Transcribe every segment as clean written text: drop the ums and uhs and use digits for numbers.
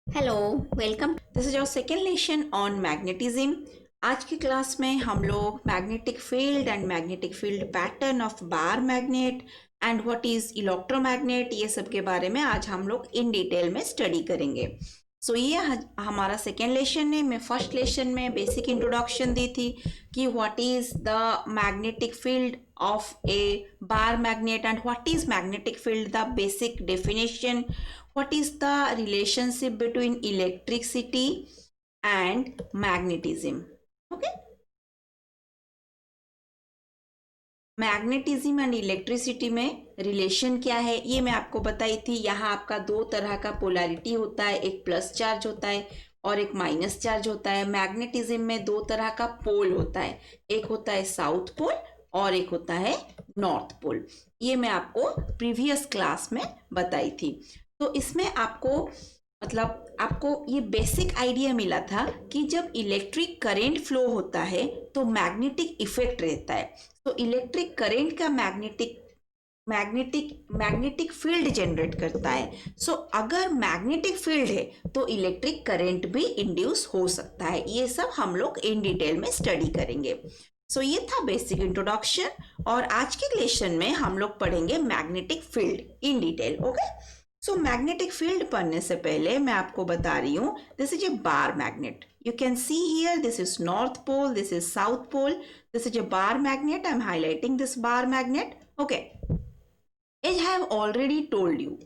Hello, welcome. This is your second lesson on magnetism. आज की class में हम लोग magnetic field and magnetic field pattern of bar magnet and what is electromagnet, ये सब के बारे में आज हम लोग इन डिटेल में स्टडी करेंगे। ये हमारा सेकेंड लेसन है। मैं फर्स्ट लेसन में बेसिक इंट्रोडक्शन दी थी कि what is the magnetic field of a bar magnet and what is magnetic field, the basic definition, what is the relationship between electricity and magnetism. Okay, magnetism and electricity में relation क्या है ये मैं आपको बताई थी। यहाँ आपका दो तरह का पोलैरिटी होता है, एक प्लस चार्ज होता है और एक माइनस चार्ज होता है। मैग्नेटिज्म में दो तरह का पोल होता है, एक होता है साउथ पोल और एक होता है नॉर्थ पोल। ये मैं आपको प्रीवियस क्लास में बताई थी। तो इसमें आपको ये बेसिक आइडिया मिला था कि जब इलेक्ट्रिक करंट फ्लो होता है तो मैग्नेटिक इफेक्ट रहता है। तो इलेक्ट्रिक करंट का मैग्नेटिक फील्ड जनरेट करता है। अगर मैग्नेटिक फील्ड है तो इलेक्ट्रिक करंट भी इंड्यूस हो सकता है। ये सब हम लोग इन डिटेल में स्टडी करेंगे। ये था बेसिक इंट्रोडक्शन और आज के लेसन में हम लोग पढ़ेंगे magnetic field in detail. Okay, magnetic field पढ़ने से पहले मैं आपको बता रही हूँ, this is A bar magnet. You can see here, this is north pole, this is south pole, this is a bar magnet. I'm highlighting this bar magnet. Okay, as I have already told you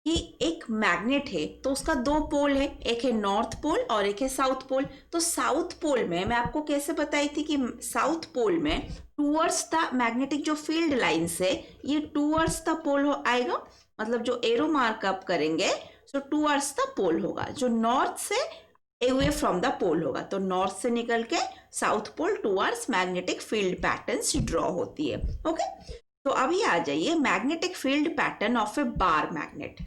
कि एक magnet है तो उसका दो पोल है, एक है north pole और एक है साउथ पोल। तो साउथ पोल में मैं आपको कैसे बताई थी कि साउथ पोल में टूवर्ड्स द मैग्नेटिक जो फील्ड लाइन्स है ये टूवर्ड्स द पोल आएगा, मतलब जो एरो मार्कअप करेंगे सो टूवर्ड्स द पोल होगा। जो नॉर्थ से अवे फ्रॉम द पोल होगा तो नॉर्थ से निकल के south pole towards magnetic field patterns draw होती है। ओके, तो अभी आ जाइए magnetic field pattern of a bar magnet.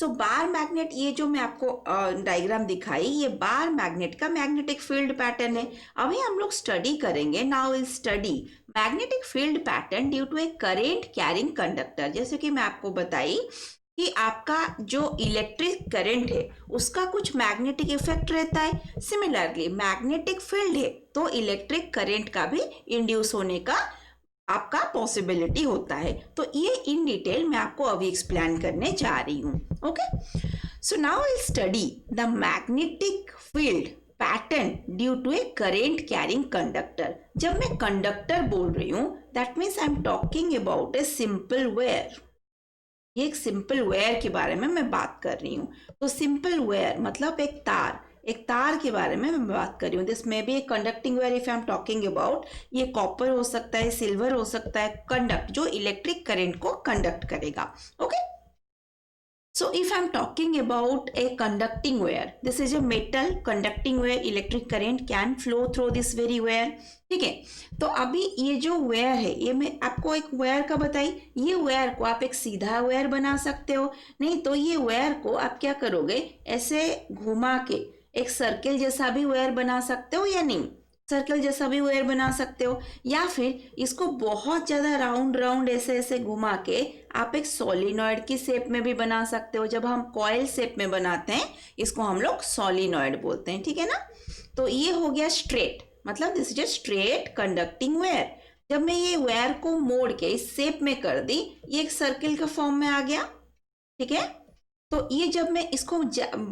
Bar magnet, ये जो मैं आपको डायग्राम दिखाई, ये बार मैग्नेट का मैग्नेटिक फील्ड पैटर्न है। अभी हम लोग स्टडी करेंगे, now will study magnetic field pattern due to a current carrying conductor. जैसे कि मैं आपको बताई कि आपका जो इलेक्ट्रिक करंट है उसका कुछ मैग्नेटिक इफेक्ट रहता है। सिमिलरली मैग्नेटिक फील्ड है तो इलेक्ट्रिक करंट का भी इंड्यूस होने का आपका पॉसिबिलिटी होता है। तो ये इन डिटेल मैं आपको अभी एक्सप्लेन करने जा रही हूँ। Okay, so now will study the magnetic field pattern due to a current carrying conductor. जब मैं कंडक्टर बोल रही हूँ that means I am talking about a simple wire. ये एक सिंपल वेयर के बारे में मैं बात कर रही हूँ। तो सिंपल वेयर मतलब एक तार के बारे में मैं बात कर रही हूँ। This may be a conducting wire if I am talking about, ये कॉपर हो सकता है, सिल्वर हो सकता है, कंडक्ट जो इलेक्ट्रिक करंट को कंडक्ट करेगा। Okay, so if I'm talking about a conducting wire, this is a metal conducting wire, electric current can flow through this very wire। ठीक है, तो अभी ये जो वायर है ये मैं आपको एक वायर का बताई। ये वायर को आप एक सीधा वायर बना सकते हो, नहीं तो ये वायर को आप क्या करोगे, ऐसे घुमा के एक सर्किल जैसा भी वायर बना सकते हो या नहीं, सर्कल जैसा भी वायर बना सकते हो, या फिर इसको बहुत ज़्यादा राउंड राउंड ऐसे ऐसे घुमा के आप एक सोलिनॉइड की शेप में भी बना सकते हो। जब हम कॉइल शेप में बनाते हैं इसको हम लोग सोलिनॉइड बोलते हैं। ठीक है ना, तो ये हो गया स्ट्रेट, मतलब this is a straight conducting wire. जब मैं ये वायर को मोड़ के इस शेप में कर दी, ये एक सर्किल का फॉर्म में आ गया। ठीक है, तो ये जब मैं इसको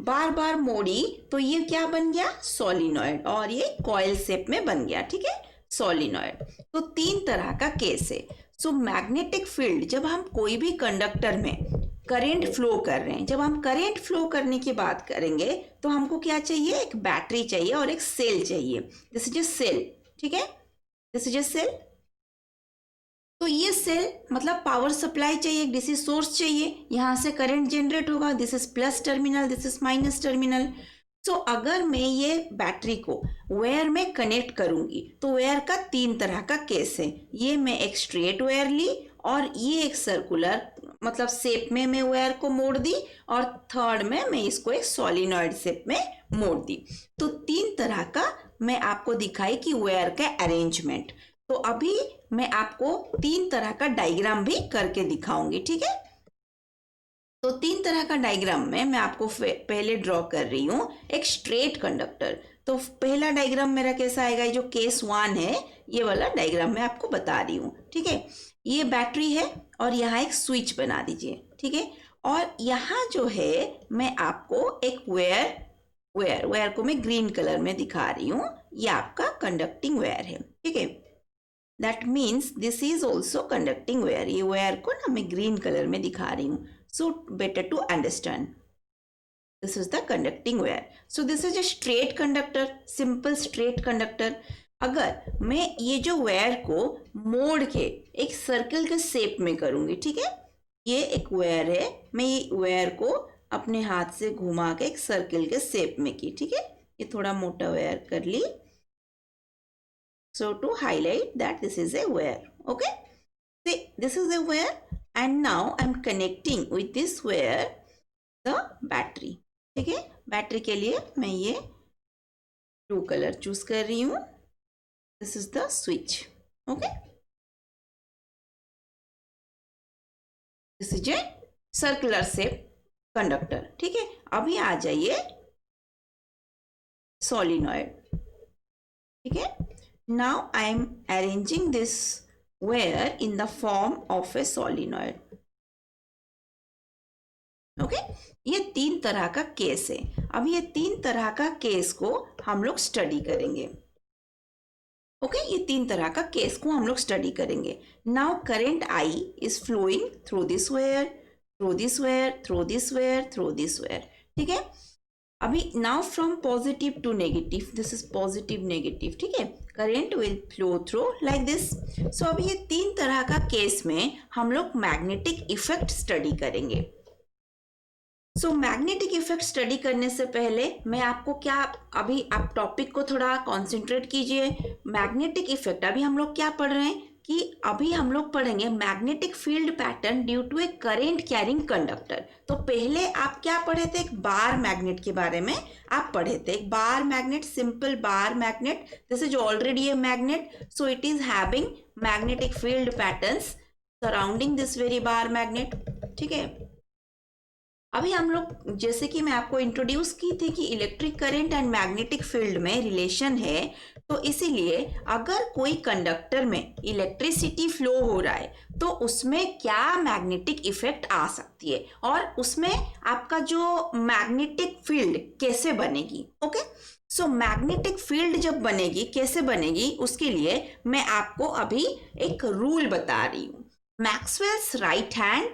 बार बार मोड़ी तो ये क्या बन गया, सोलिनॉइड, और ये कॉइल शेप में बन गया। ठीक है, सोलिनॉइड। तो तीन तरह का केस है। मैग्नेटिक फील्ड, जब हम कोई भी कंडक्टर में करंट फ्लो कर रहे हैं, जब हम करंट फ्लो करने की बात करेंगे तो हमको क्या चाहिए, एक बैटरी चाहिए और एक सेल चाहिए। This is a cell. ठीक है, दिस इज ए सेल। तो ये सेल मतलब पावर सप्लाई चाहिए, एक डीसी सोर्स चाहिए, यहाँ से करंट जनरेट होगा। This is plus terminal, this is minus terminal. अगर मैं ये बैटरी को वायर में कनेक्ट करूंगी तो वायर का तीन तरह का केस है। ये मैं एक स्ट्रेट वायर ली और ये एक सर्कुलर मतलब शेप में मैं वायर को मोड़ दी, और थर्ड में मैं इसको एक सोलिनॉइड शेप में मोड़ दी। तो तीन तरह का मैं आपको दिखाई कि वायर का अरेंजमेंट। तो अभी मैं आपको तीन तरह का डायग्राम भी करके दिखाऊंगी। ठीक है, तो तीन तरह का डायग्राम में मैं आपको पहले ड्रॉ कर रही हूँ एक स्ट्रेट कंडक्टर। तो पहला डायग्राम मेरा कैसा आएगा, जो केस 1 है ये वाला डायग्राम मैं आपको बता रही हूँ। ठीक है, ये बैटरी है और यहाँ एक स्विच बना दीजिए। ठीक है, और यहाँ जो है मैं आपको एक वेयर को मैं ग्रीन कलर में दिखा रही हूँ, ये आपका कंडक्टिंग वेयर है। ठीक है, that means this is also conducting wire. ये वेयर को ना मैं ग्रीन कलर में दिखा रही हूँ, so better to understand. This is the conducting wire. So this is a straight conductor, simple straight conductor. अगर मैं ये जो वायर को मोड़ के एक सर्कल के शेप में करूंगी, ठीक है, ये एक वायर है, मैं ये वायर को अपने हाथ से घुमा के एक सर्कल के शेप में की। ठीक है, ये थोड़ा मोटा वायर कर ली, so to highlight that this is a wire. Okay, see this is a wire and now I'm connecting with this wire the battery. ठीक है, बैटरी के लिए मैं ये ब्लू कलर चूज कर रही हूँ। This is the switch. Okay, this is a circular shape conductor. ठीक है, अभी आ जाइए सोलिनॉइड। ठीक है, now I am arranging this wire in the form of a solenoid. Okay, ये तीन तरह का केस है। अब ये तीन तरह का केस को हम लोग स्टडी करेंगे। ओके, ये तीन तरह का केस को हम लोग स्टडी करेंगे। Now current I is flowing through this wire, through this wire, through this wire, through this wire. ठीक है, अभी now from positive to negative, this is positive negative. ठीक है, current will flow through like this. So अभी ये तीन तरह का केस में हम लोग मैग्नेटिक इफेक्ट स्टडी करेंगे। सो मैग्नेटिक इफेक्ट स्टडी करने से पहले मैं आपको क्या, अभी आप टॉपिक को थोड़ा कॉन्सेंट्रेट कीजिए। मैग्नेटिक इफेक्ट अभी हम लोग क्या पढ़ रहे हैं कि अभी हम लोग पढ़ेंगे magnetic field pattern due to a current carrying conductor. तो पहले आप क्या पढ़े थे, एक बार मैग्नेट के बारे में आप पढ़े थे। एक bar magnet, simple bar magnet, this is already a magnet, so it is having magnetic field patterns surrounding this very bar magnet. ठीक है, अभी हम लोग जैसे कि मैं आपको इंट्रोड्यूस की थी कि electric current and magnetic field में रिलेशन है, तो इसीलिए अगर कोई कंडक्टर में इलेक्ट्रिसिटी फ्लो हो रहा है तो उसमें क्या मैग्नेटिक इफेक्ट आ सकती है और उसमें आपका जो मैग्नेटिक फील्ड कैसे बनेगी। ओके, सो मैग्नेटिक फील्ड जब बनेगी, कैसे बनेगी, उसके लिए मैं आपको अभी एक रूल बता रही हूँ, Maxwell's right hand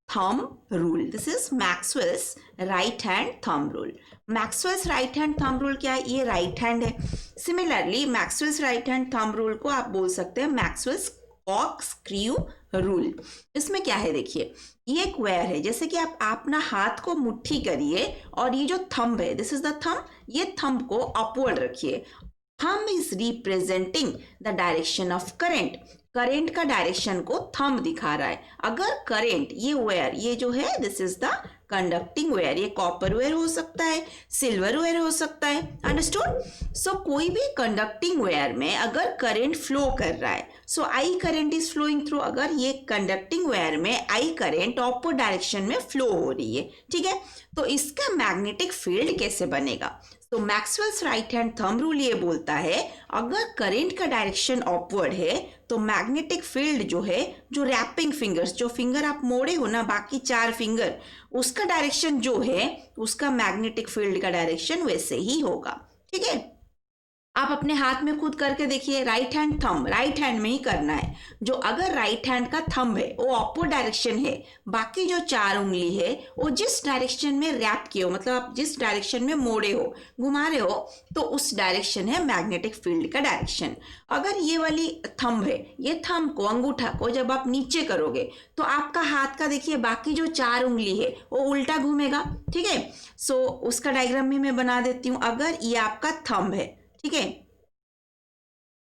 thumb rule. This is Maxwell's right hand thumb rule. Maxwell's right hand thumb rule क्या है, ये right hand है। Similarly Maxwell's right hand thumb rule को आप बोल सकते हैं Maxwell's corkscrew rule। इसमें क्या है, देखिए ये एक वायर है, जैसे कि आप अपना हाथ को मुट्ठी करिए और ये जो थंब है, दिस इज द थंब, ये थंब को अपवर्ड रखिए। Thumb is representing the direction of current. Current का डायरेक्शन को थंब दिखा रहा है। अगर करंट, ये वायर, ये जो है this is the conducting wire, ये कॉपर वायर हो सकता है, सिल्वर वायर हो सकता है, अंडरस्टूड। सो कोई भी कंडक्टिंग वायर में अगर करंट फ्लो कर रहा है, so I current is flowing through, अगर ये कंडक्टिंग वायर में आई करंट ऑपोजिट डायरेक्शन में फ्लो हो रही है, ठीक है, तो इसका मैग्नेटिक फील्ड कैसे बनेगा। तो Maxwell's right hand thumb rule ये बोलता है अगर करंट का डायरेक्शन अपवर्ड है तो मैग्नेटिक फील्ड जो है, जो रैपिंग फिंगर्स, जो फिंगर आप मोड़े हो ना, बाकी 4 फिंगर, उसका डायरेक्शन जो है, उसका मैग्नेटिक फील्ड का डायरेक्शन वैसे ही होगा। ठीक है, आप अपने हाथ में खुद करके देखिए, right hand thumb, right hand में ही करना है। जो अगर राइट हैंड का थंब है वो अपोजिट डायरेक्शन है, बाकी जो 4 उंगली है वो जिस डायरेक्शन में रैप किए हो, मतलब आप जिस डायरेक्शन में मोड़े हो, घुमा रहे हो, तो उस डायरेक्शन है मैग्नेटिक फील्ड का डायरेक्शन। अगर ये वाली थंब है, ये थंब को, अंगूठा को जब आप नीचे करोगे तो आपका हाथ का देखिए बाकी जो 4 उंगली है वो उल्टा घूमेगा। ठीक है, सो उसका डायग्राम भी मैं बना देती हूँ। अगर ये आपका थंब है, ठीक है,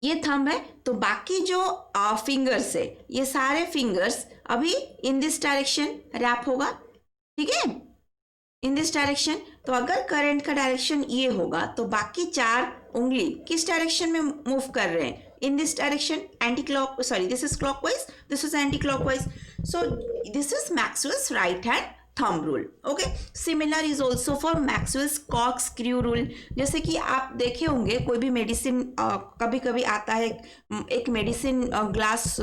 ये थंब है, तो बाकी जो फिंगर्स है, ये सारे फिंगर्स अभी इन दिस डायरेक्शन रैप होगा। ठीक है, इन दिस डायरेक्शन। तो अगर करंट का डायरेक्शन ये होगा तो बाकी 4 उंगली किस डायरेक्शन में मूव कर रहे हैं, इन this direction, anti clock, sorry this is clockwise, this is anti clockwise. So this is Maxwell's right hand thumb rule. Okay, similar is also for Maxwell's corkscrew rule. जैसे कि आप देखे होंगे कोई भी मेडिसिन कभी कभी आता है, एक मेडिसिन ग्लास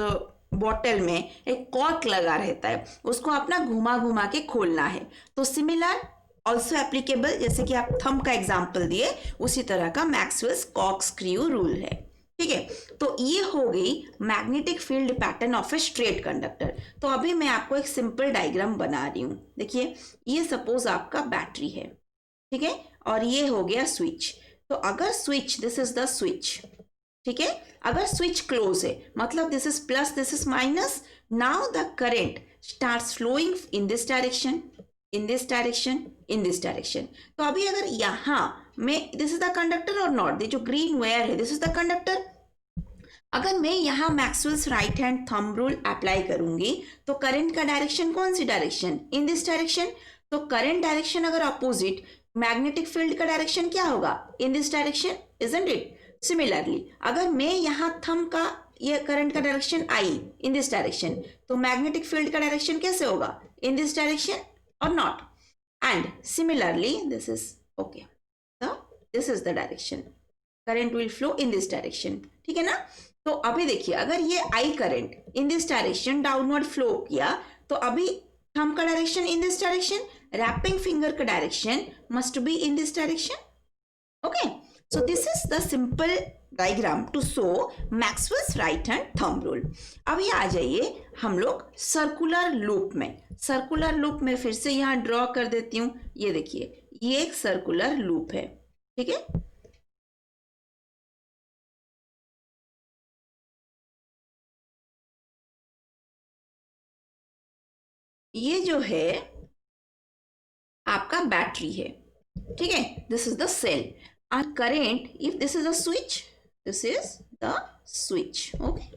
बॉटल में एक कॉर्क लगा रहता है, उसको अपना घुमा घुमा के खोलना है. तो सिमिलर ऑल्सो एप्लीकेबल, जैसे कि आप थंब का एग्जाम्पल दिए उसी तरह का मैक्सवेल्स कॉर्कस्क्रू रूल है. ठीक है, तो ये हो गई magnetic field pattern of a straight conductor. तो अभी मैं आपको एक सिंपल डायग्राम बना रही हूं. देखिए, ये सपोज आपका बैटरी है, ठीक है, और ये हो गया स्विच. तो अगर switch, this is the switch, ठीक है, अगर स्विच क्लोज है मतलब this is plus, this is minus. Now the current starts flowing in this direction, in this direction, in this direction. तो अभी अगर यहां में, दिस इज द कंडक्टर और नॉट, जो ग्रीन वायर है दिस इज द कंडक्टर. अगर मैं यहां Maxwell's right hand thumb rule apply करूंगी तो करंट का डायरेक्शन कौन सी डायरेक्शन, इन दिस डायरेक्शन. तो करंट डायरेक्शन अगर अपोजिट, मैग्नेटिक फील्ड का डायरेक्शन क्या होगा, in this direction, isn't it. Similarly अगर मैं यहां थंब का, ये करंट का डायरेक्शन आई इन दिस डायरेक्शन, तो मैग्नेटिक फील्ड का डायरेक्शन कैसे होगा, इन दिस डायरेक्शन और not. And similarly this is okay, so this is the direction, current will flow in this direction. ठीक है ना. तो अभी देखिए, अगर ये I current in this direction downward flow किया तो अभी थंब का direction in this direction, wrapping finger का direction must be in this direction. Okay, so this is the simple diagram to show Maxwell's right hand thumb rule. अभी आ जाइए हम लोग सर्कुलर लूप में. सर्कुलर लूप में फिर से यहां ड्रॉ कर देती हूं. ये देखिए, ये एक सर्कुलर लूप है, ठीक है. ये जो है आपका बैटरी है, ठीक है. This is the cell. और current, if this is the switch, this is the switch. Okay,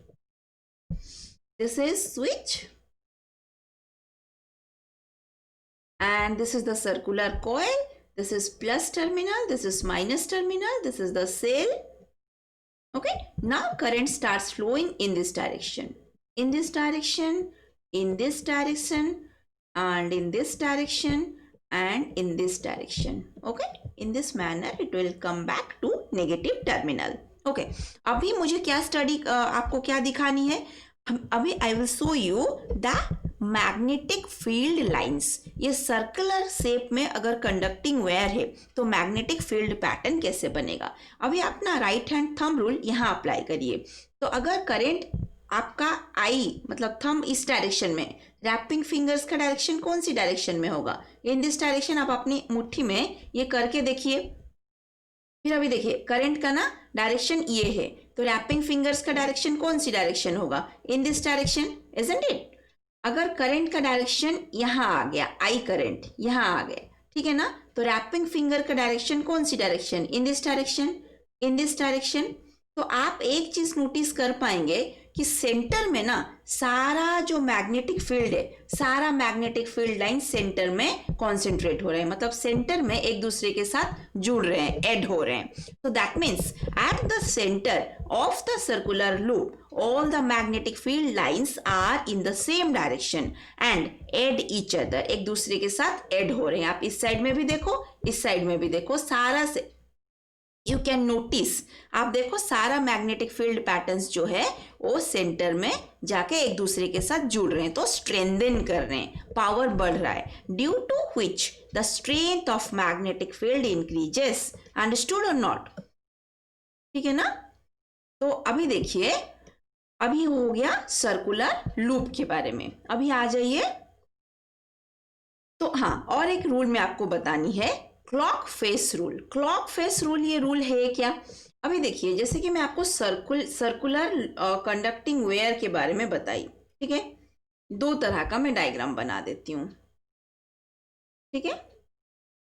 this is switch and this is the circular coil. This is plus terminal, this is minus terminal, this is the cell. Okay, now current starts flowing in this direction, in this direction, in this direction, and in this direction, and in this direction. Okay, in this manner it will come back to negative terminal. Okay, अभी मुझे क्या study, आपको क्या दिखानी है, अभी I will show you the magnetic field lines. ये circular shape में अगर कंडक्टिंग वायर है तो मैग्नेटिक फील्ड पैटर्न कैसे बनेगा. अभी अपना राइट हैंड थंब रूल यहाँ अप्लाई करिए. तो अगर करंट आपका आई मतलब थंब इस डायरेक्शन में, रैपिंग फिंगर्स का डायरेक्शन कौन सी डायरेक्शन में होगा, इन दिस डायरेक्शन. आप अपनी मुट्ठी में ये करके देखिए. फिर अभी देखिए, करंट का ना डायरेक्शन ये है, तो रैपिंग फिंगर्स का डायरेक्शन कौन सी डायरेक्शन होगा, in this direction, isn't it. अगर करंट का डायरेक्शन यहां आ गया, आई करंट यहां आ गया, ठीक है ना, तो रैपिंग फिंगर का डायरेक्शन कौन सी direction, in this direction, in this direction. तो आप एक चीज नोटिस कर पाएंगे कि सेंटर में ना सारा जो मैग्नेटिक फील्ड है, सारा मैग्नेटिक फील्ड लाइन सेंटर में कॉन्सेंट्रेट हो रहे हैं, मतलब सेंटर में एक दूसरे के साथ जुड़ रहे हैं, एड हो रहे हैं. तो that means at the centre of the circular loop all the magnetic field lines are in the same direction and add each other, एक दूसरे के साथ ऐड हो रहे हैं. आप इस साइड में भी देखो, इस साइड में भी देखो, सारा से यू कैन नोटिस, आप देखो सारा मैग्नेटिक फील्ड पैटर्न्स जो है वो सेंटर में जाके एक दूसरे के साथ जुड़ रहे हैं, तो स्ट्रेंथन कर रहे हैं, पावर बढ़ रहा है. Due to which the strength of magnetic field increases. Understood और नॉट, ठीक है ना. तो अभी देखिए, अभी हो गया सर्कुलर लूप के बारे में. अभी आ जाइए, तो हाँ, और एक रूल मैं आपको बतानी है, clock face rule. Clock face rule, ये रूल है क्या. अभी देखिए, जैसे कि मैं आपको सर्कुलर कंडक्टिंग वेयर के बारे में बताई, ठीक है. दो तरह का मैं डायग्राम बना देती हूँ, ठीक है.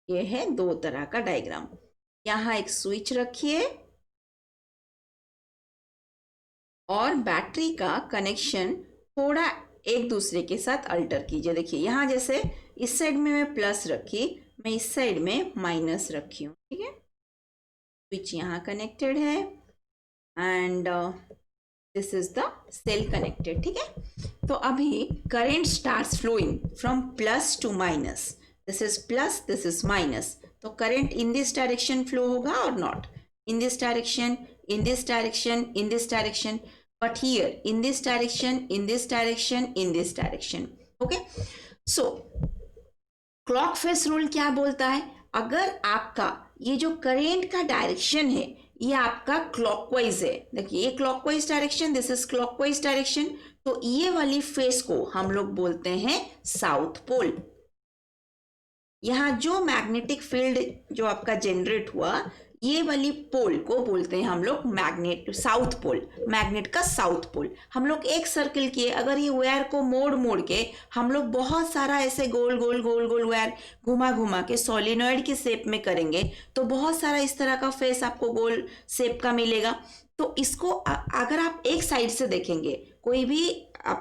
ये है दो तरह का डायग्राम. यहाँ एक स्विच रखिए और बैटरी का कनेक्शन थोड़ा एक दूसरे के साथ अल्टर कीजिए. देखिए, यहाँ जैसे इस साइड में मैं प्लस रखी, मैं इस साइड में माइनस रखी हूँ, ठीक है. स्विच यहाँ कनेक्टेड है and this is the cell connected, ठीक है। तो अभी current starts flowing from plus to minus, this is plus, this is minus, तो current in this direction flow होगा और not in this direction, in this direction, in this direction, but here in this direction, in this direction, in this direction. Okay, so clock face rule क्या बोलता है, अगर आपका ये जो current का डायरेक्शन है ये आपका क्लॉकवाइज है, देखिए ये clockwise direction, this is clockwise direction, तो ये वाली फेस को हम लोग बोलते हैं साउथ पोल। यहाँ जो मैग्नेटिक फील्ड जो आपका जनरेट हुआ ये वाली पोल को बोलते हैं हम लोग मैग्नेट, साउथ पोल, मैग्नेट का साउथ पोल। हम लोग एक सर्कल किए, अगर ये वायर को मोड़ मोड़ के हम लोग बहुत सारा ऐसे गोल गोल गोल गोल वायर घुमा घुमा के सोलिनॉइड के शेप में करेंगे तो बहुत सारा इस तरह का फेस आपको गोल शेप का मिलेगा। तो इसको अगर आप एक साइड से देखेंगे, कोई भी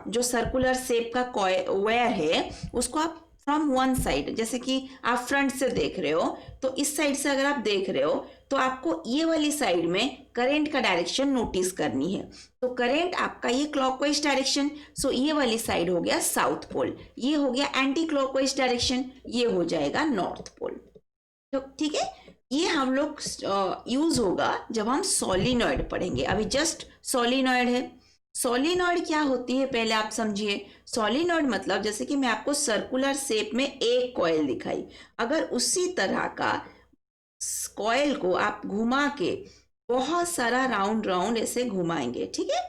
जो सर्कुलर शेप का वायर है उसको आप फ्रॉम वन साइड, जैसे कि आप फ्रंट से देख रहे हो तो इस साइड से अगर आप देख रहे हो तो आपको ये वाली साइड में करंट का डायरेक्शन नोटिस करनी है। तो करंट आपका ये क्लॉकवाइज डायरेक्शन, सो ये वाली साइड हो गया साउथ पोल, ये हो गया एंटी क्लॉकवाइज डायरेक्शन, ये हो जाएगा नॉर्थ पोल। तो ठीक है, ये हम लोग यूज होगा जब हम सोलिनॉइड पढ़ेंगे। अभी जस्ट सोलिनॉइड है। सोलिनॉइड क्या होती है पहले आप समझिए। सोलिनॉइड मतलब जैसे कि मैं आपको सर्कुलर शेप में एक कॉइल दिखाई, अगर उसी तरह का कॉइल को आप घुमा के बहुत सारा राउंड राउंड ऐसे घुमाएंगे, ठीक है,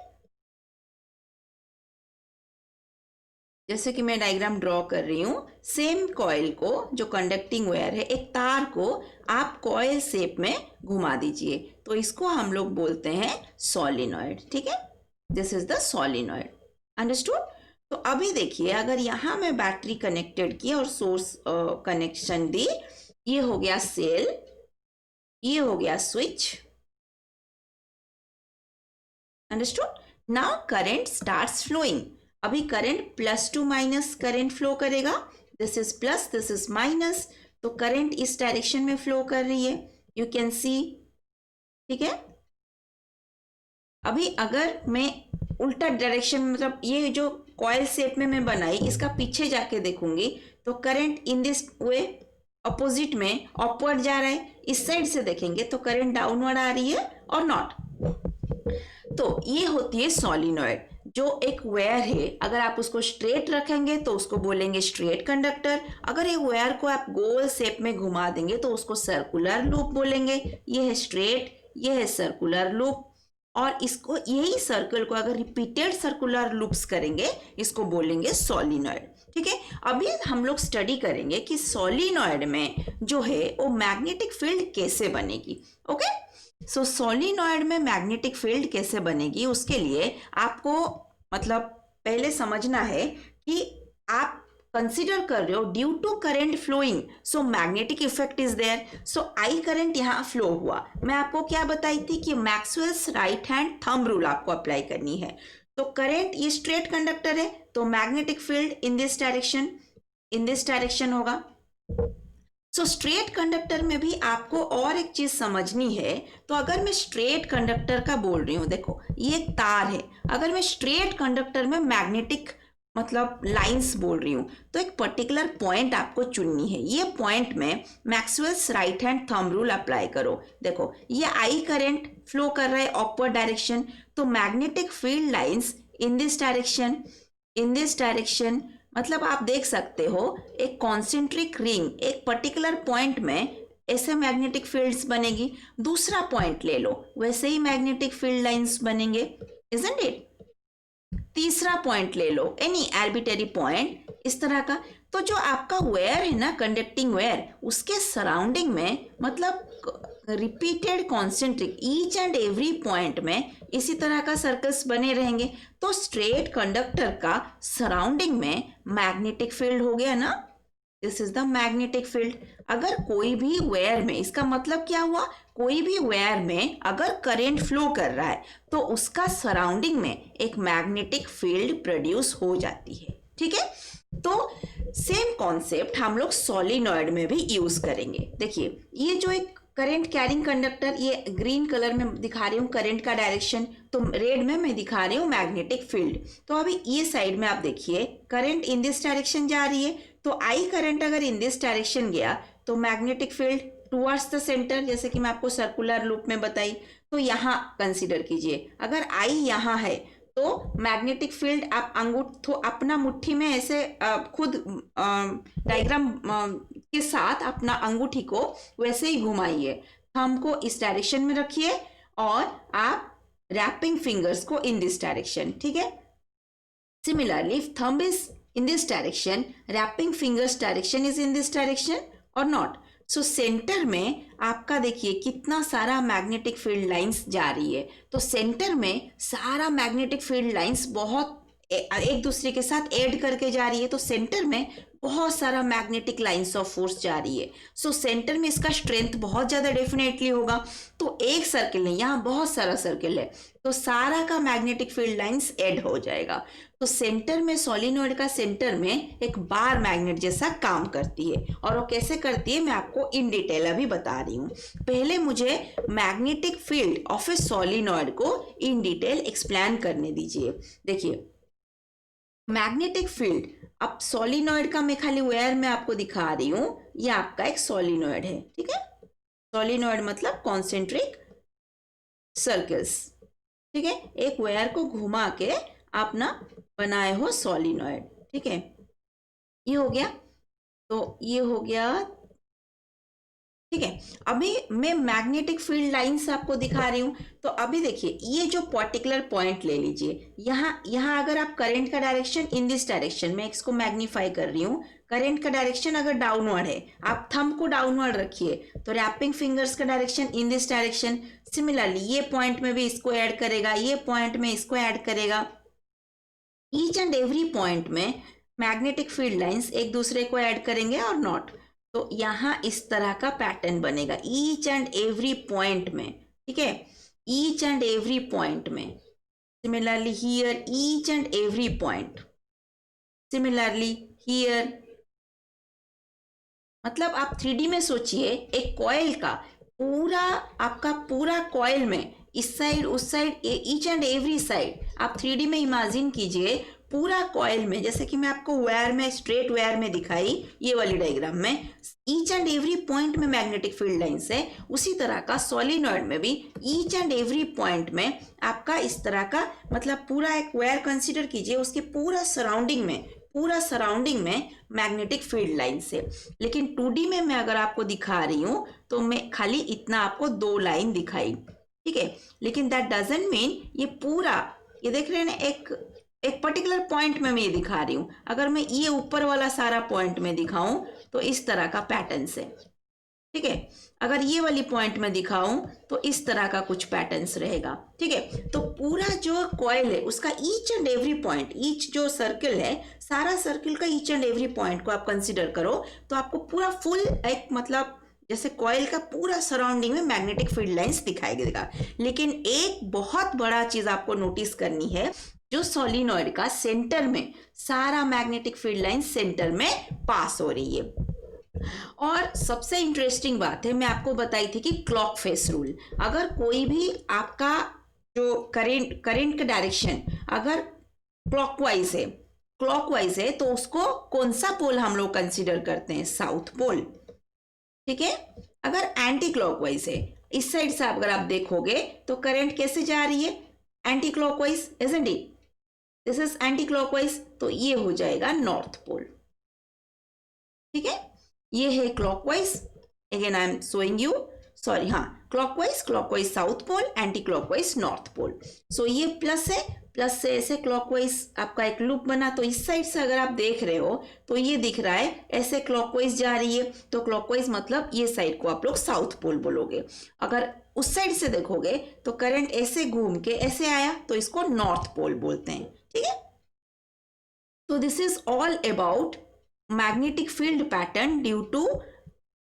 जैसे कि मैं डायग्राम ड्रॉ कर रही हूं, सेम कॉइल को जो कंडक्टिंग वायर है, एक तार को आप कॉइल शेप में घुमा दीजिए, तो इसको हम लोग बोलते हैं सोलिनॉइड, ठीक है, this is the solenoid, understood. तो अभी देखिए, अगर यहां मैं बैटरी कनेक्टेड की और सोर्स कनेक्शन दी, ये हो गया सेल, ये हो गया switch, understood. Now current starts flowing, अभी current plus to minus current flow करेगा, this is plus, this is minus, तो करंट इस डायरेक्शन में फ्लो कर रही है, यू कैन सी, ठीक है। अभी अगर मैं उल्टा डायरेक्शन, मतलब ये जो कॉइल शेप में मैं बनाई इसका पीछे जाके देखूंगी तो current in this way opposite में अपवर्ड जा रहा है, इस साइड से देखेंगे तो करंट डाउनवर्ड आ रही है और नॉट। तो ये होती है सोलिनॉइड। जो एक वायर है, अगर आप उसको स्ट्रेट रखेंगे तो उसको बोलेंगे स्ट्रेट कंडक्टर, अगर ये वायर को आप गोल शेप में घुमा देंगे तो उसको सर्कुलर लूप बोलेंगे। ये है स्ट्रेट, ये है सर्कुलर लूप, और इसको, यही सर्कल को अगर रिपीटेड सर्कुलर लूप्स करेंगे इसको बोलेंगे सोलिनॉइड, ठीक है। अभी हम लोग स्टडी करेंगे कि सोलिनॉइड में जो है वो मैग्नेटिक फील्ड कैसे बनेगी, ओके। सो सोलिनॉइड में मैग्नेटिक फील्ड कैसे बनेगी, उसके लिए आपको मतलब पहले समझना है कि आप कंसिडर कर रहे हो due to current flowing, so magnetic effect is there. So I current यहाँ फ्लो हुआ, मैं आपको क्या बताई थी कि Maxwell's right hand thumb rule आपको अप्लाई करनी है। तो करंट ये स्ट्रेट कंडक्टर है तो magnetic field in this direction होगा। सो स्ट्रेट कंडक्टर में भी आपको और एक चीज समझनी है। तो अगर मैं स्ट्रेट कंडक्टर का बोल रही हूँ, देखो ये एक तार है, अगर मैं स्ट्रेट कंडक्टर में मैग्नेटिक मतलब लाइंस बोल रही हूँ तो एक पर्टिकुलर पॉइंट आपको चुननी है। ये पॉइंट में Maxwell's right hand thumb rule apply करो। देखो ये आई करंट फ्लो कर रहा है अपवर्ड डायरेक्शन, तो magnetic field lines in this direction, मतलब आप देख सकते हो एक कॉन्सेंट्रिक रिंग एक पर्टिकुलर पॉइंट में ऐसे मैग्नेटिक फील्ड्स बनेगी, दूसरा पॉइंट ले लो वैसे ही मैग्नेटिक फील्ड लाइंस बनेंगे, इजंट इट। तीसरा पॉइंट ले लो, एनी आर्बिट्रेरी पॉइंट इस तरह का। तो जो आपका वायर है ना, कंडक्टिंग वायर, उसके सराउंडिंग में मतलब repeated concentric each and every point में इसी तरह का सर्कल्स बने रहेंगे। तो स्ट्रेट कंडक्टर का सराउंडिंग में मैग्नेटिक फील्ड हो गया ना, this is the magnetic field. अगर कोई भी वायर में, इसका मतलब क्या हुआ, कोई भी वायर में अगर करंट फ्लो कर रहा है तो उसका सराउंडिंग में एक मैग्नेटिक फील्ड प्रोड्यूस हो जाती है, ठीक है। तो सेम कॉन्सेप्ट हम लोग सोलिनॉइड में भी यूज करेंगे। देखिए ये जो एक करंट कैरिंग कंडक्टर, ये ग्रीन कलर में दिखा रही हूँ करंट का डायरेक्शन, तो रेड में मैं दिखा रही हूँ मैग्नेटिक फील्ड। तो अभी ये साइड में आप देखिए करंट इन दिस डायरेक्शन जा रही है, तो आई करंट अगर इन दिस डायरेक्शन गया तो magnetic field towards the centre, जैसे कि मैं आपको सर्कुलर लूप में बताई, तो यहाँ कंसिडर कीजिए अगर आई यहाँ है तो मैग्नेटिक फील्ड आप अंगूठो अपना मुट्ठी में ऐसे खुद डायग्राम के साथ अपना अंगूठी को वैसे ही घुमाइए, थंब को इस डायरेक्शन में रखिए और आप रैपिंग फिंगर्स को इन दिस डायरेक्शन, ठीक है। Similarly if thumb is in this direction, wrapping fingers direction is in this direction or not. So centre में आपका देखिए कितना सारा मैग्नेटिक फील्ड लाइंस जा रही है, तो सेंटर में सारा मैग्नेटिक फील्ड लाइंस बहुत एक दूसरे के साथ ऐड करके जा रही है, तो सेंटर में बहुत सारा मैग्नेटिक लाइंस ऑफ फोर्स जा रही है। सो सेंटर में इसका स्ट्रेंथ बहुत ज़्यादा डेफिनेटली होगा। तो एक सर्किल नहीं, यहाँ बहुत सारा सर्किल है, तो सारा का मैग्नेटिक फील्ड लाइंस ऐड हो जाएगा। तो सेंटर में सोलिनॉइड का सेंटर में एक बार मैग्नेट जैसा काम करती है, और वो कैसे करती है मैं आपको इन डिटेल अभी बता रही हूँ। पहले मुझे magnetic field of A solenoid को इन डिटेल एक्सप्लेन करने दीजिए। देखिए मैग्नेटिक फील्ड, अब सोलिनॉइड का मैं खाली वायर में आपको दिखा रही हूँ, ये आपका एक सोलिनॉइड है, ठीक है। सोलिनॉइड मतलब कॉन्सेंट्रिक सर्कल्स, ठीक है, एक वायर को घुमा के आप ना बनाए हो सोलिनॉइड, ठीक है। ये हो गया, तो ये हो गया, ठीक है। अभी मैं मैग्नेटिक फील्ड लाइंस आपको दिखा रही हूं, तो अभी देखिए ये जो पर्टिकुलर पॉइंट ले लीजिए, यहाँ अगर आप करंट का डायरेक्शन इन दिस डायरेक्शन, मैं इसको मैग्नीफाई कर रही हूँ, करंट का डायरेक्शन अगर डाउनवर्ड है, आप थंब को डाउनवर्ड रखिए, तो रैपिंग फिंगर्स का direction in this direction. Similarly ये पॉइंट में भी इसको ऐड करेगा, ये पॉइंट में इसको ऐड करेगा, ईच एंड एवरी पॉइंट में मैग्नेटिक फील्ड लाइंस एक दूसरे को ऐड करेंगे और नॉट, तो यहाँ इस तरह का पैटर्न बनेगा ईच एंड एवरी पॉइंट में, ठीक है, ईच एंड एवरी पॉइंट में। Similarly hear each and every point, similarly here, मतलब आप 3D में सोचिए एक कॉइल का पूरा, आपका पूरा कॉइल में इस साइड उस side each and every side आप 3D में इमेजिन कीजिए पूरा कॉइल में, जैसे कि मैं आपको वायर में, स्ट्रेट वायर में दिखाई ये वाली डायग्राम में, ईच एंड एवरी पॉइंट में मैग्नेटिक फील्ड लाइंस है, उसी तरह का सोलिनॉइड में भी ईच एंड एवरी पॉइंट में आपका इस तरह का, मतलब पूरा एक वायर कंसीडर कीजिए, उसके पूरा सराउंडिंग में मैग्नेटिक फील्ड लाइंस है। लेकिन 2D में मैं अगर आपको दिखा रही हूं तो मैं खाली इतना आपको 2 लाइन दिखाई, ठीक है, लेकिन दैट डजंट मीन ये पूरा, ये देख रहे हैं ना, एक पर्टिकुलर पॉइंट में मैं ये दिखा रही हूं, अगर मैं ये ऊपर वाला सारा पॉइंट में दिखाऊं तो इस तरह का पैटर्न से, ठीक है, अगर ये वाली पॉइंट में दिखाऊं तो इस तरह का कुछ पैटर्न्स रहेगा, ठीक है। तो पूरा जो कॉइल है उसका each and every point, each जो सर्किल है, सारा सर्किल का ईच एंड एवरी पॉइंट को आप कंसिडर करो तो आपको पूरा फुल एक, मतलब जैसे कॉइल का पूरा सराउंडिंग में मैग्नेटिक फील्ड लाइंस दिखाई देगा। लेकिन एक बहुत बड़ा चीज आपको नोटिस करनी है, जो सोलिनॉइड का सेंटर में सारा मैग्नेटिक फील्ड लाइन सेंटर में पास हो रही है। और सबसे इंटरेस्टिंग बात है, मैं आपको बताई थी कि क्लॉक फेस रूल, अगर कोई भी आपका जो करंट का डायरेक्शन अगर क्लॉकवाइज है तो उसको कौन सा पोल हम लोग कंसीडर करते हैं, साउथ पोल, ठीक है। अगर एंटी क्लॉकवाइज है, इस साइड से अगर आप देखोगे तो करंट कैसे जा रही है, anti clockwise, isn't it, this is anti clockwise, तो ये हो जाएगा नॉर्थ पोल, ठीक है। ये है clockwise, again I am showing you, sorry, हाँ, clockwise south pole, anticlockwise north pole. So ये प्लस है, प्लस से ऐसे क्लॉकवाइज आपका एक लूप बना, तो इस साइड से अगर आप देख रहे हो तो ये दिख रहा है ऐसे क्लॉकवाइज जा रही है, तो क्लॉकवाइज मतलब ये साइड को आप लोग साउथ पोल बोलोगे। अगर उस साइड से देखोगे तो करंट ऐसे घूम के ऐसे आया तो इसको नॉर्थ पोल बोलते हैं, ठीक है। तो this is all about magnetic field pattern due to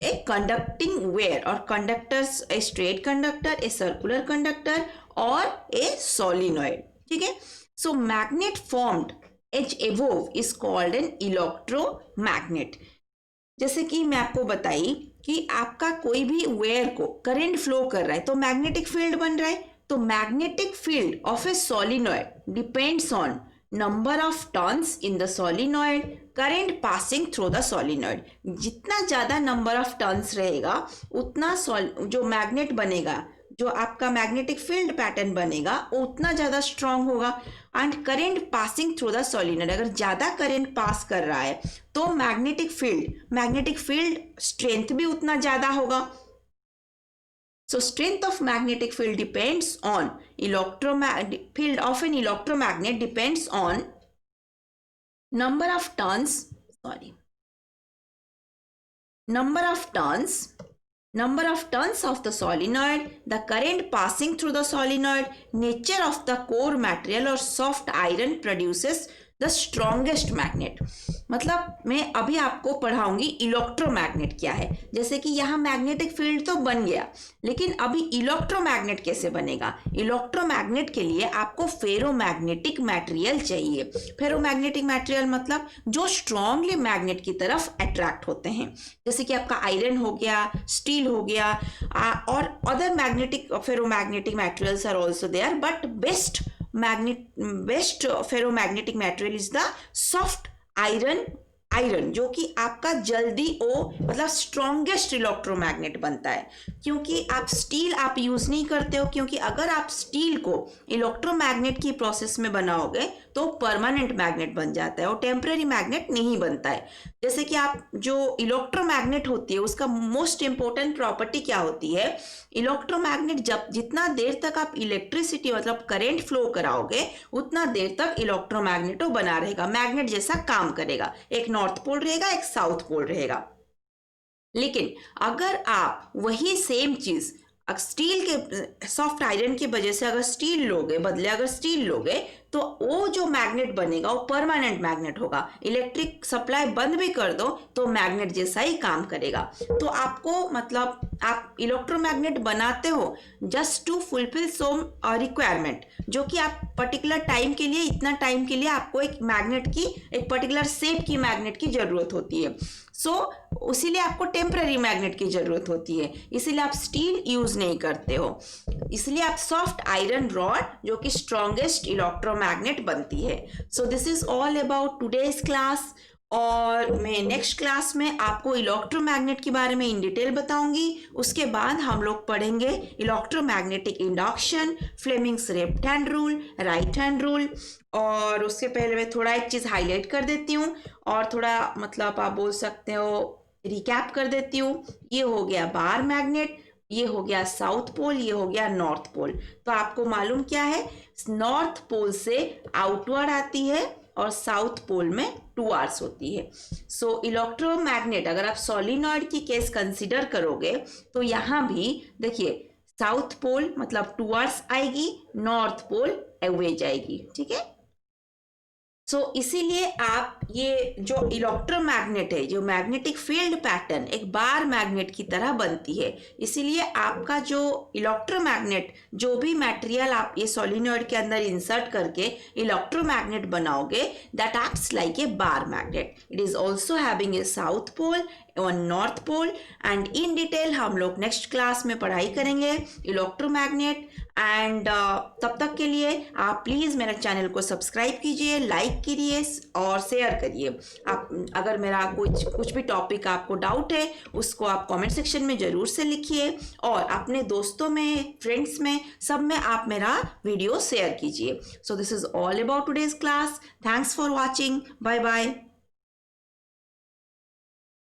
a conducting wire or conductors, a straight conductor, a circular conductor or a solenoid, ठीक है। So magnet formed as above is called an electromagnet। जैसे कि मैं आपको बताई कि आपका कोई भी वायर को करंट फ्लो कर रहा है तो मैग्नेटिक फील्ड बन रहा है। तो magnetic field of A solenoid depends on number of turns in the solenoid, current passing through the solenoid. जितना ज़्यादा नंबर ऑफ टर्न्स रहेगा उतना जो मैग्नेट बनेगा, जो आपका मैग्नेटिक फील्ड पैटर्न बनेगा वो उतना ज़्यादा स्ट्रांग होगा। And current passing through the solenoid, अगर ज़्यादा करंट पास कर रहा है तो मैग्नेटिक फील्ड स्ट्रेंथ भी उतना ज़्यादा होगा। So strength of magnetic field depends on field of an electromagnet depends on number of turns of the solenoid, the current passing through the solenoid, nature of the core material or soft iron produces the strongest magnet. मतलब मैं अभी आपको पढ़ाऊंगी electromagnet क्या है। जैसे कि यहाँ magnetic field तो बन गया, लेकिन अभी इलेक्ट्रोमैग्नेट कैसे बनेगा। इलेक्ट्रोमैग्नेट के लिए आपको फेरोमैग्नेटिक मटेरियल चाहिए। फेरोमैग्नेटिक मटेरियल मतलब जो स्ट्रांगली मैग्नेट की तरफ अट्रैक्ट होते हैं, जैसे कि आपका आयरन हो गया, स्टील हो गया, और other magnetic ferromagnetic materials are also there, but best ferromagnetic material is the soft iron जो कि आपका जल्दी मतलब स्ट्रॉन्गेस्ट इलेक्ट्रोमैग्नेट बनता है। क्योंकि आप स्टील आप यूज नहीं करते हो, क्योंकि अगर आप स्टील को इलेक्ट्रोमैग्नेट की प्रोसेस में बनाओगे तो परमानेंट मैग्नेट बन जाता है और टेम्पररी मैग्नेट नहीं बनता है। जैसे कि आप जो इलेक्ट्रोमैग्नेट होती है उसका मोस्ट इंपॉर्टेंट प्रॉपर्टी क्या होती है, इलेक्ट्रोमैग्नेट जितना देर तक आप इलेक्ट्रिसिटी मतलब करंट फ्लो कराओगे उतना देर तक इलेक्ट्रोमैग्नेटो बना रहेगा, मैग्नेट जैसा काम करेगा। एक नॉर्थ पोल रहेगा, एक साउथ पोल रहेगा। लेकिन अगर आप वही सेम चीज स्टील के सॉफ्ट आयरन की वजह से अगर स्टील लोगे तो वो जो मैग्नेट बनेगा वो परमानेंट मैग्नेट होगा। इलेक्ट्रिक सप्लाई बंद भी कर दो तो मैग्नेट जैसा ही काम करेगा। तो आपको मतलब आप इलेक्ट्रोमैग्नेट बनाते हो just to fulfil some requirement, जो कि आप पर्टिकुलर टाइम के लिए, इतना टाइम के लिए आपको एक मैग्नेट की एक पर्टिकुलर शेप की मैग्नेट की जरूरत होती है। इसीलिए आपको टेम्पररी मैग्नेट की जरूरत होती है, इसीलिए आप स्टील यूज नहीं करते हो, इसलिए आप सॉफ्ट आयरन रॉड जो कि स्ट्रॉन्गेस्ट इलेक्ट्रोमैग्नेट बनती है। सो this is all about today's class, और मैं नेक्स्ट क्लास में आपको इलेक्ट्रोमैग्नेट के बारे में इन डिटेल बताऊंगी। उसके बाद हम लोग पढ़ेंगे electromagnetic induction, Fleming's left hand rule, right hand rule. और उससे पहले मैं थोड़ा एक चीज़ हाईलाइट कर देती हूँ और थोड़ा मतलब आप बोल सकते हो रिकैप कर देती हूँ। ये हो गया बार मैग्नेट, ये हो गया साउथ पोल, ये हो गया नॉर्थ पोल। तो आपको मालूम क्या है, नॉर्थ पोल से आउटवर्ड आती है और साउथ पोल में टूवर्ड्स होती है। सो इलेक्ट्रोमैग्नेट अगर आप सोलिनॉइड की केस कंसिडर करोगे तो यहाँ भी देखिए साउथ पोल मतलब टूवर्ड्स आएगी, नॉर्थ पोल अवे जाएगी, ठीक है। इसीलिए आप ये जो इलेक्ट्रोमैग्नेट है, जो मैग्नेटिक फील्ड पैटर्न एक बार मैग्नेट की तरह बनती है, इसीलिए आपका जो इलेक्ट्रोमैग्नेट जो भी मटेरियल आप ये सोलिनॉइड के अंदर इंसर्ट करके इलेक्ट्रोमैग्नेट बनाओगे that acts like a bar magnet. It is also having a south pole और north pole. And in detail हम लोग नेक्स्ट क्लास में पढ़ाई करेंगे इलेक्ट्रोमैग्नेट। एंड तब तक के लिए आप प्लीज़ मेरा चैनल को सब्सक्राइब कीजिए, लाइक कीजिए और शेयर करिए। आप अगर मेरा कुछ भी टॉपिक आपको डाउट है उसको आप कमेंट सेक्शन में ज़रूर से लिखिए और अपने दोस्तों में, फ्रेंड्स में, सब में आप मेरा वीडियो शेयर कीजिए। So this is all about today's class. Thanks for watching. Bye bye.